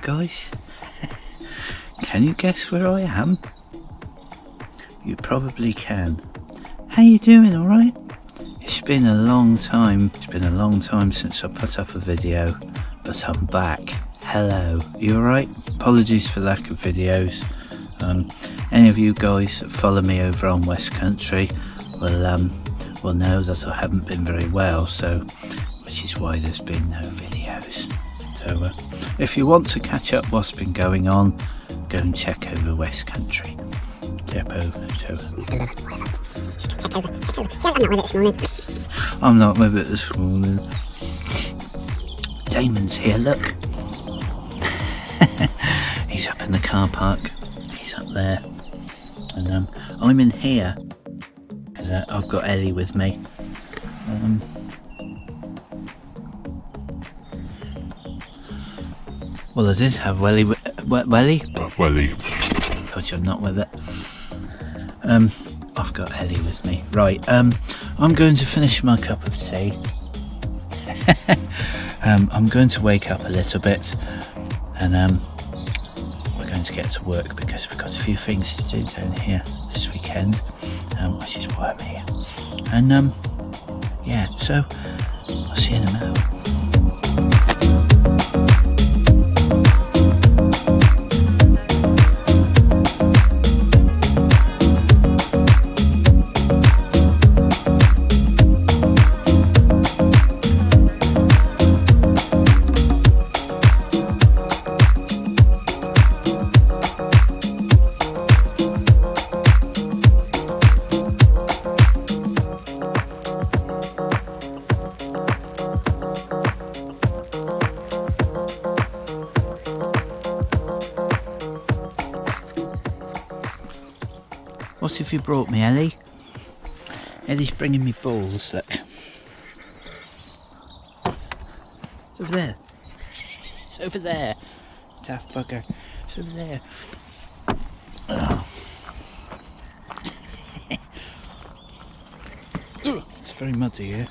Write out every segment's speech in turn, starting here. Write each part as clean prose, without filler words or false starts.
guys. Can you guess where I am? You probably can. How you doing, alright? It's been a long time. It's been a long time since I put up a video, but I'm back. Hello, you alright? Apologies for lack of videos. Any of you guys that follow me over on West Country will know that I haven't been very well, so which is why there's been no videos. So if you want to catch up what's been going on, go and check over West Country. I'm not with it this morning. Damon's here, look. He's up in the car park. He's up there. And I'm in here. I've got Ellie with me. Well, I did have Welly. Told you I'm not with it. I've got Ellie with me. Right, I'm going to finish my cup of tea. I'm going to wake up a little bit, and we're going to get to work because we've got a few things to do down here this weekend, which is why I'm here. And yeah, so I'll see you in a minute. What have you brought me, Ellie? Ellie's bringing me balls, look. It's over there. It's over there. Daft bugger. It's over there. Oh. It's very muddy here.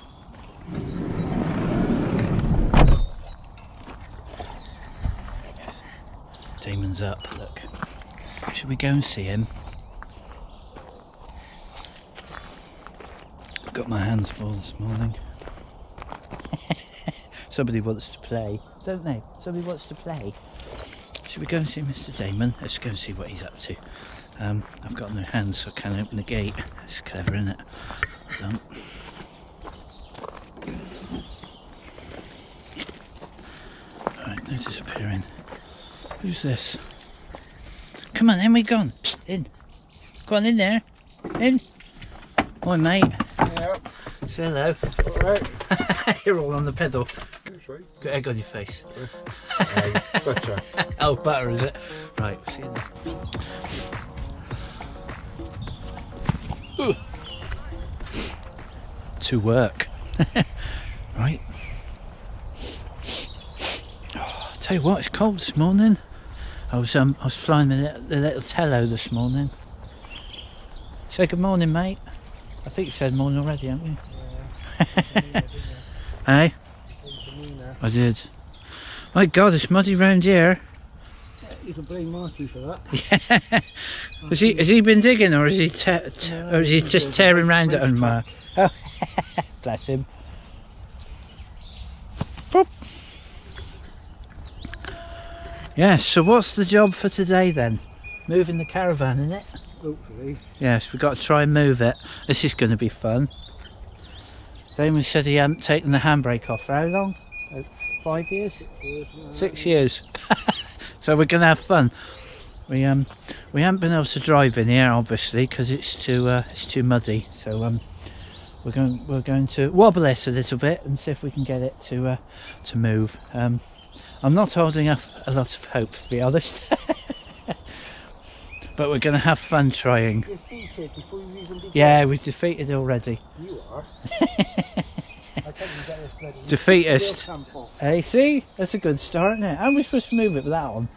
Damon's up, look. Should we go and see him? Got my hands full this morning. Somebody wants to play, don't they? Somebody wants to play. Should we go and see Mr. Damon? Let's go and see what he's up to. I've got no hands, so I can't open the gate. It's clever, isn't it? Alright, no disappearing. Who's this? Come on, in we gone. Psst, in. Go on in there. In. Hi, mate. Yep. Say hello. Alright. You're all on the pedal. Sorry. Got egg on your face. Butter. Oh, butter, is it? Right, see you then. To work. Right. Oh, I'll tell you what, it's cold this morning. I was flying the little Tello this morning. Say good morning, mate. I think you said morning already, haven't you? Yeah. Hey? I did. My God, it's muddy round here. You can blame Marty for that. Yeah. Has he been digging, or is he just tearing round it on my? Oh, bless him. Boop. Yeah. So what's the job for today then? Moving the caravan, isn't it? Hopefully. Yes, we've got to try and move it. This is going to be fun. Damon said he hadn't taken the handbrake off for how long? 5 years? 6 years. So we're going to have fun. We haven't been able to drive in here, obviously, because it's too muddy. So we're going to wobble it a little bit and see if we can get it to move. I'm not holding up a lot of hope, to be honest. But we're going to have fun trying. Defeated before you even begin. Yeah, we've defeated already. You are. I can't even get this bloody Defeatist. Hey, see? That's a good start, isn't it? How are we supposed to move it with that on?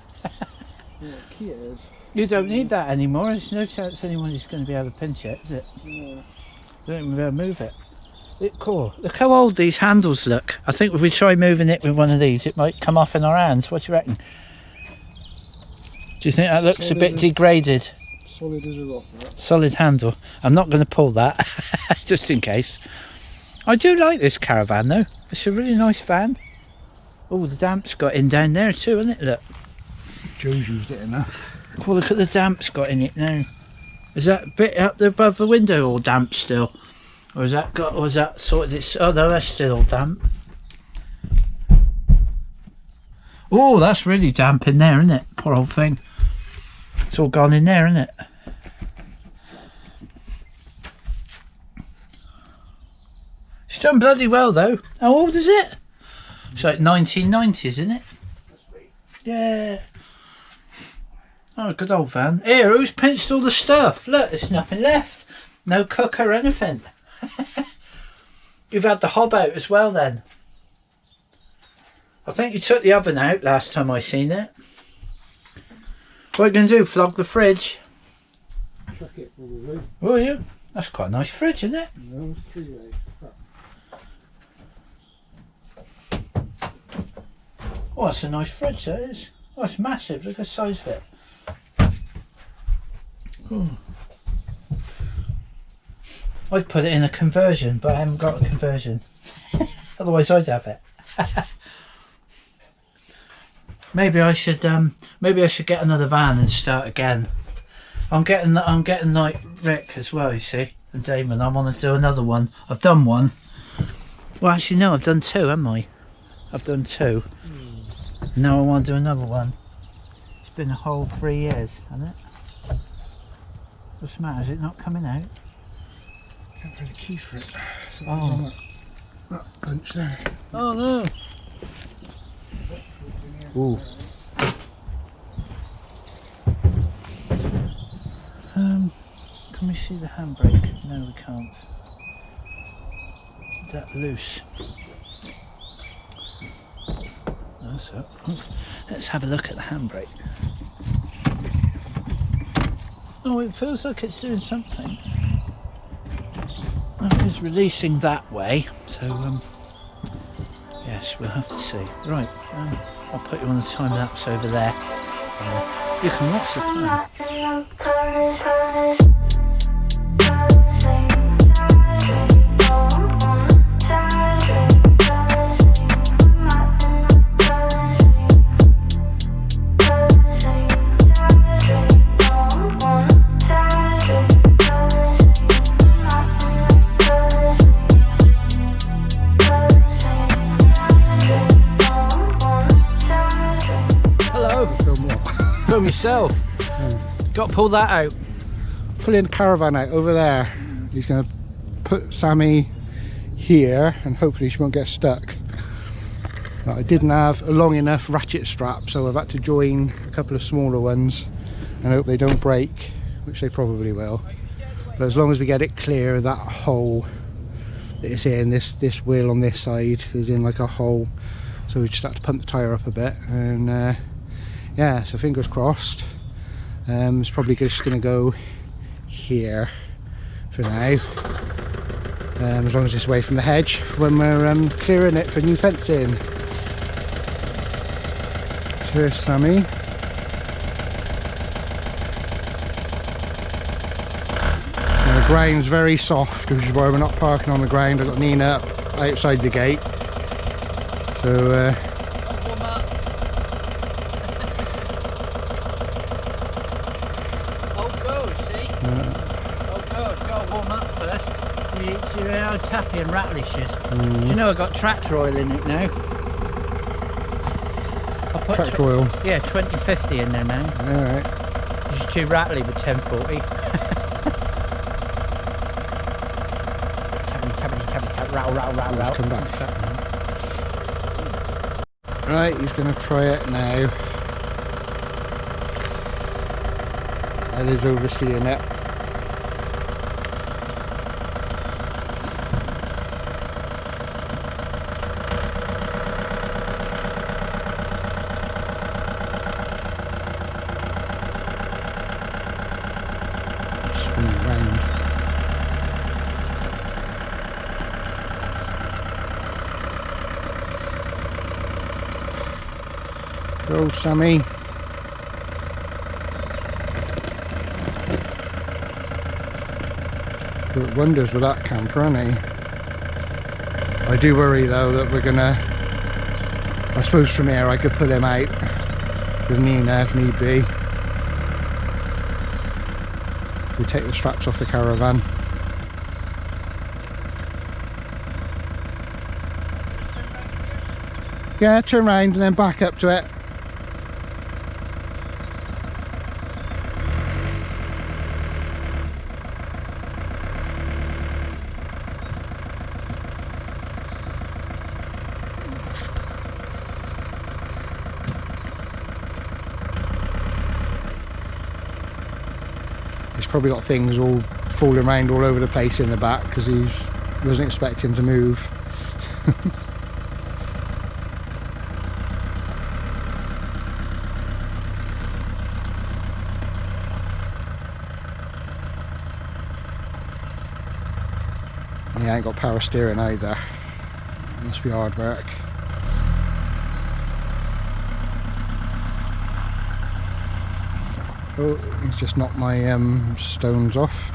Yeah, key it is. You don't need that anymore. There's no chance anyone is going to be able to pinch it, is it? Yeah. You don't even be able to move it. Cool. Look how old these handles look. I think if we try moving it with one of these, it might come off in our hands. What do you reckon? Do you think that looks Solid a bit as- degraded? Solid as a rock, that. Solid handle. I'm not going to pull that, just in case. I do like this caravan though. It's a really nice van. Oh, the damp's got in down there too, hasn't it? Look. Joe's used it enough. Oh, look at the damp's got in it now. Is that bit up there above the window all damp still? Or has that got, or is that sorted its, oh no, that's still all damp. Oh, that's really damp in there, isn't it? Poor old thing. It's all gone in there, isn't it? It's done bloody well though. How old is it? It's like 1990s, isn't it? Yeah. Oh, good old van. Here, who's pinched all the stuff? Look, there's nothing left. No cooker or anything. You've had the hob out as well then. I think you took the oven out last time I seen it. What are you going to do, flog the fridge? Chuck it probably. Will you? That's quite a nice fridge, isn't it? No, it's 3 days. Oh, that's a nice fridge, that is. Oh, it's massive. Look at the size of it. Oh. I'd put it in a conversion, but I haven't got a conversion. Otherwise, I'd have it. Maybe I should get another van and start again. I'm getting like Rick as well, you see, and Damon. I want to do another one. I've done one. Well, actually, no, I've done two, haven't I? I've done two. Now I want to do another one. It's been a whole 3 years, hasn't it? What's the matter? Is it not coming out? Can't find a key for it. So Oh. it's on that bench there. Oh no! Ooh. Can we see the handbrake? No, we can't. Is that loose? No, so let's have a look at the handbrake. Oh, it feels like it's doing something. Oh, it's releasing that way, so yes, we'll have to see. Right, I'll put you on the time lapse over there. You can watch the time. Film yourself. Got to pull that out. Pulling the caravan out over there. He's going to put Sammy here and hopefully she won't get stuck. But I didn't have a long enough ratchet strap, so I've had to join a couple of smaller ones and hope they don't break, which they probably will. But as long as we get it clear of that hole that it's in, this wheel on this side is in like a hole, so we just have to pump the tyre up a bit and yeah, so fingers crossed. It's probably just going to go here for now, as long as it's away from the hedge when we're clearing it for new fencing. So there's Sammy. Now, the ground's very soft, which is why we're not parking on the ground. I've got Nina up outside the gate, so tappy and rattlishes. Do you know I got tractor oil in it now? I put tractor oil. Yeah, 2050 in there now. Alright. It's too rattly with 1040. Tap, rattle, rattle, rattle, Let's rattle. come back. Right, he's going to try it now. And he's overseeing it. Spinning around. Go, Sammy. Worked wonders with that camper, hasn't he? I do worry though that we're gonna, I suppose from here I could pull him out with Nina if need be. We take the straps off the caravan. Yeah, turn round and then back up to it. He's probably got things all falling around all over the place in the back because he wasn't expecting to move. He ain't got power steering either. Must be hard work. Oh, he's just knocked my stones off.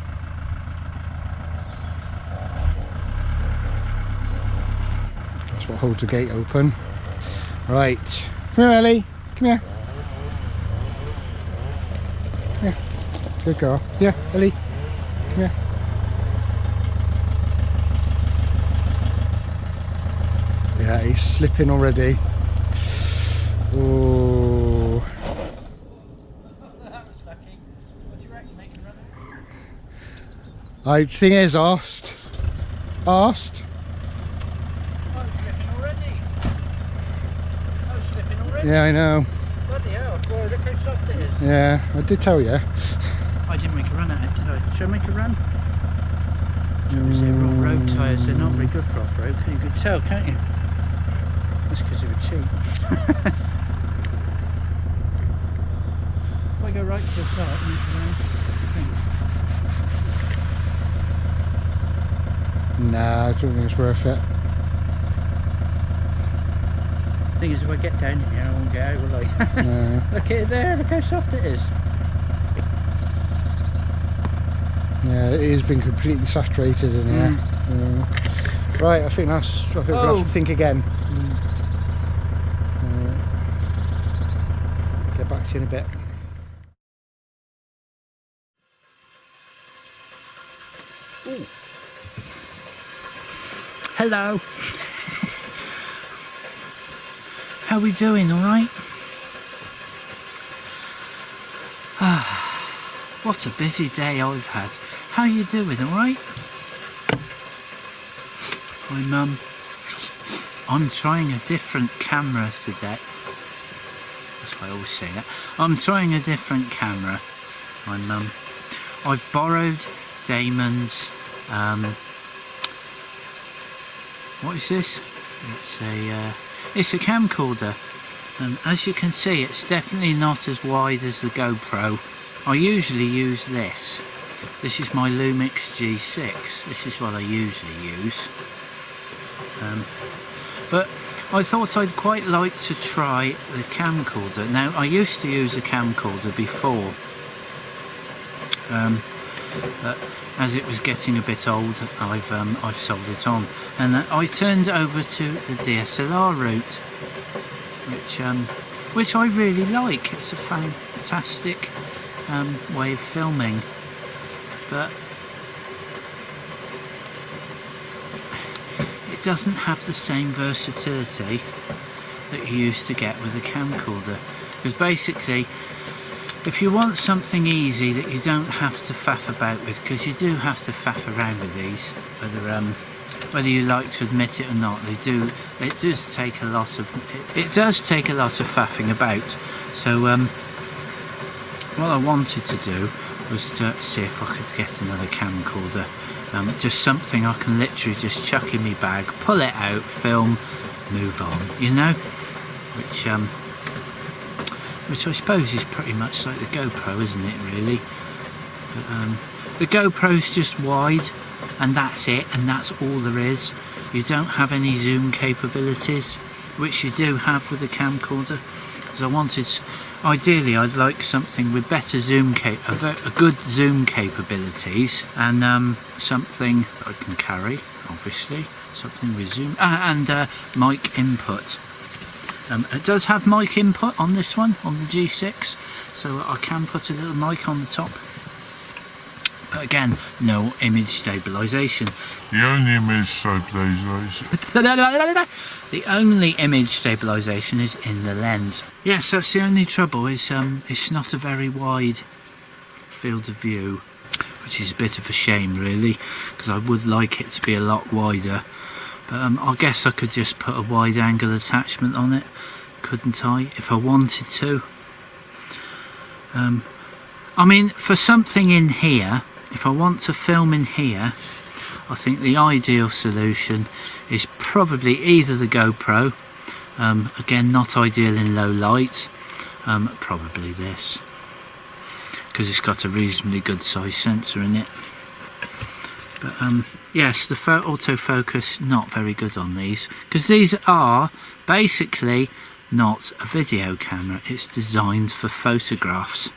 That's what holds the gate open. Right, come here, Ellie. Come here. Come here. Good girl. Here, Ellie. Come here. Yeah, he's slipping already. Oh. I thing is asked. Oh, slipping already. Oh, slipping already. Yeah, I know. Bloody hell, boy, look how soft it is. Yeah, I did tell you. I didn't make a run at it, did I? Should I make a run? Obviously, wrong road tyres, they're not very good for off-road. You could tell, can't you? That's because they were cheap. If I go right to the start, Nah, I don't think it's worth it. the thing is, if I get down here, I won't get out, will I? No. Look at it there, look how soft it is. Yeah, it has been completely saturated in here. Right, I think we'll have to think again. Get back to you in a bit. Ooh. Hello. How we doing, alright? What a busy day I've had. How you doing, alright? I'm trying a different camera today. That's why I always say that. I'm trying a different camera. I've borrowed Damon's what is this? It's a camcorder. As you can see, it's definitely not as wide as the GoPro. I usually use this. This is my Lumix G6. This is what I usually use. But I thought I'd quite like to try the camcorder. Now, I used to use a camcorder before. But as it was getting a bit old, I've sold it on, and I turned over to the DSLR route, which I really like. It's a fantastic way of filming, but it doesn't have the same versatility that you used to get with a camcorder, because basically, if you want something easy that you don't have to faff about with, because you do have to faff around with these, whether you like to admit it or not, it does take a lot of faffing about. So what I wanted to do was to see if I could get another camcorder, just something I can literally just chuck in my bag, pull it out, film, move on, you know, which I suppose is pretty much like the GoPro, isn't it, really? But, the GoPro's just wide, and that's it, and that's all there is. You don't have any zoom capabilities, which you do have with the camcorder. Because Ideally, I'd like something with better zoom a good zoom capabilities, and something I can carry, obviously. Something with zoom and mic input. It does have mic input on this one, on the G6, so I can put a little mic on the top. But again, no image stabilisation. The only image stabilisation. The only image stabilisation is in the lens. Yes, that's the only trouble, is it's not a very wide field of view, which is a bit of a shame really, because I would like it to be a lot wider. But I guess I could just put a wide angle attachment on it, couldn't I, if I wanted to? I mean, for something in here, if I want to film in here, I think the ideal solution is probably either the GoPro, again not ideal in low light, probably this, because it's got a reasonably good size sensor in it. But yes, the autofocus not very good on these, because these are basically not a video camera, it's designed for photographs.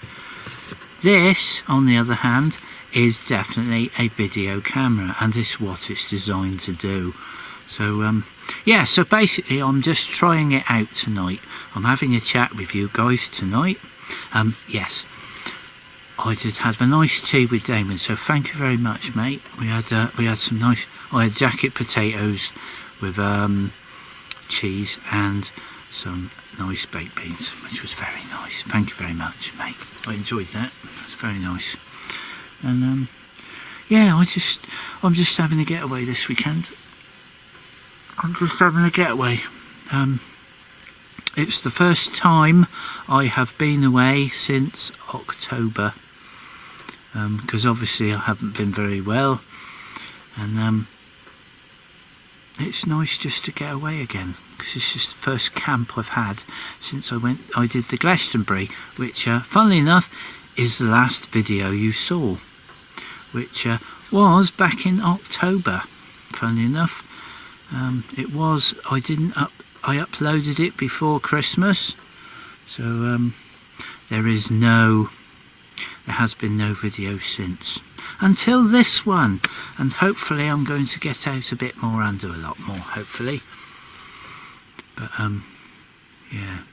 This, on the other hand, is definitely a video camera, and it's what it's designed to do. So yeah, so basically I'm just trying it out tonight. I'm having a chat with you guys tonight. Yes, I did have a nice tea with Damon, so thank you very much, mate. We had some nice, I had jacket potatoes with cheese and some nice baked beans, which was very nice. Thank you very much, mate. I enjoyed that. It was very nice. And yeah, I'm just having a getaway this weekend. I'm just having a getaway. It's the first time I have been away since October, because obviously I haven't been very well, and it's nice just to get away again, because it's just the first camp I've had since I did the Glastonbury, which funnily enough is the last video you saw, which was back in October. Funnily enough, it was. I uploaded it before Christmas, so there has been no video since, until this one, and hopefully I'm going to get out a bit more and do a lot more, hopefully. But yeah,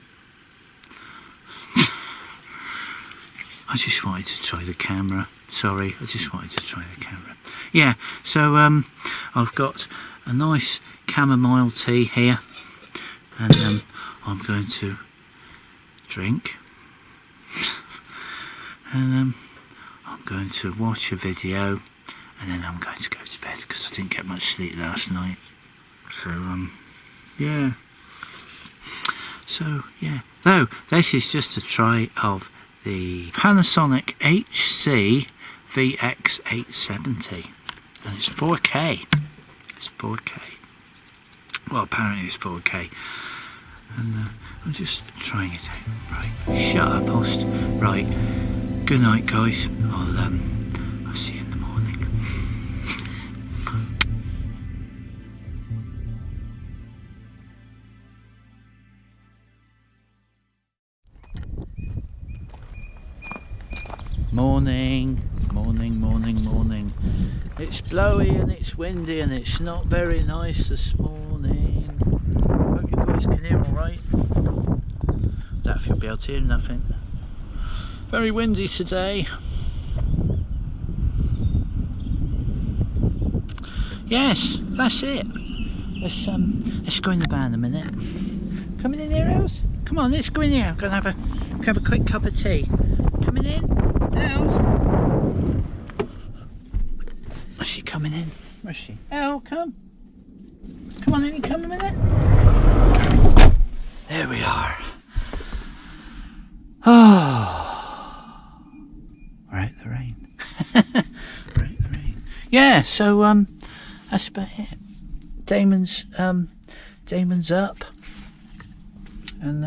I just wanted to try the camera. Sorry, I just wanted to try the camera. Yeah, so I've got a nice chamomile tea here, and I'm going to drink, and I'm going to watch a video, and then I'm going to go to bed because I didn't get much sleep last night. So yeah. So yeah. So this is just a try of the Panasonic HC VX870, and it's 4K. It's 4K. Well, apparently it's 4K, and I'm just trying it out. Right, shut up, host. Right, good night, guys. I'll see you in the morning. Morning, morning, morning, morning. It's blowy and it's windy and it's not very nice this morning. Hope you guys can hear alright. Don't know if you'll be able to hear nothing. Very windy today. Yes, that's it. Let's go in the van a minute. Coming in here, Els? Come on, let's go in here. I'm gonna have a quick cup of tea. Coming in, Els? Is she coming in? Where's she? Elle, come. Come on in, come a minute. There we are. Oh, we're out the rain. We're out the rain. Yeah, so that's about it. Damon's up, and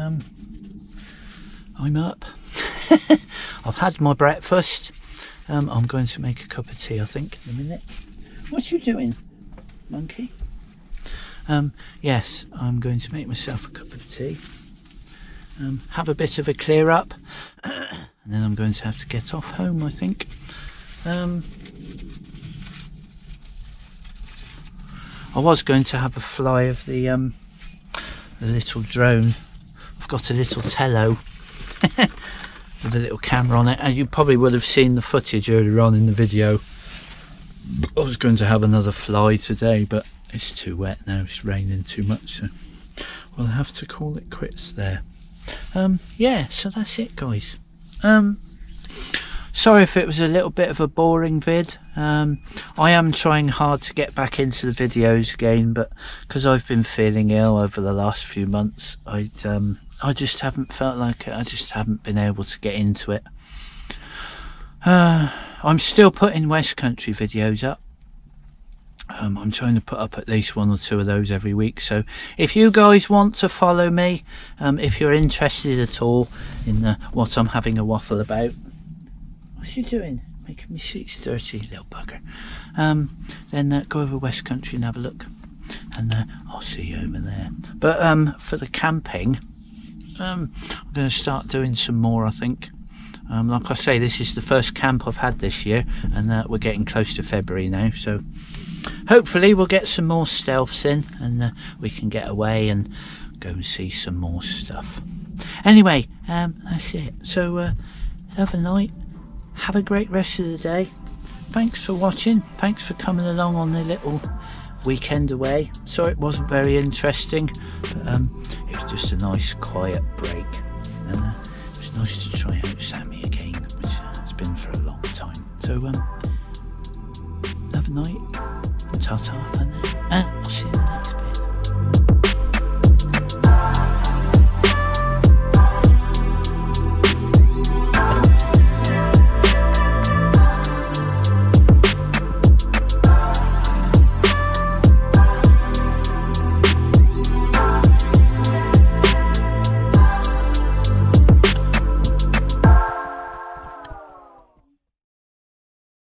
I'm up. I've had my breakfast. I'm going to make a cup of tea, I think, in a minute. What you doing, monkey? Yes, I'm going to make myself a cup of tea. have a bit of a clear up, and then I'm going to have to get off home, I think. I was going to have a fly of the little drone. I've got a little tello with a little camera on it, and you probably would have seen the footage earlier on in the video. I was going to have another fly today, but it's too wet now, it's raining too much, so we'll have to call it quits there. Yeah, so that's it, guys. Sorry if it was a little bit of a boring vid. I am trying hard to get back into the videos again, but because I've been feeling ill over the last few months, I just haven't felt like it. I just haven't been able to get into it. I'm still putting West Country videos up. I'm trying to put up at least 1 or 2 of those every week, so if you guys want to follow me, if you're interested at all in what I'm having a waffle about. What's you doing? Making me seats dirty, little bugger. Then go over West Country and have a look, and I'll see you over there. But for the camping, I'm going to start doing some more, I think. Like I say, this is the first camp I've had this year, and we're getting close to February now, so hopefully we'll get some more stealths in, and we can get away and go and see some more stuff. Anyway, that's it. So have a night, have a great rest of the day. Thanks for watching, thanks for coming along on the little weekend away. Sorry it wasn't very interesting, but it was just a nice quiet break, and it was nice to try out Sammy again, which has been for a long time. So have a night, ta-ta, and I'll see you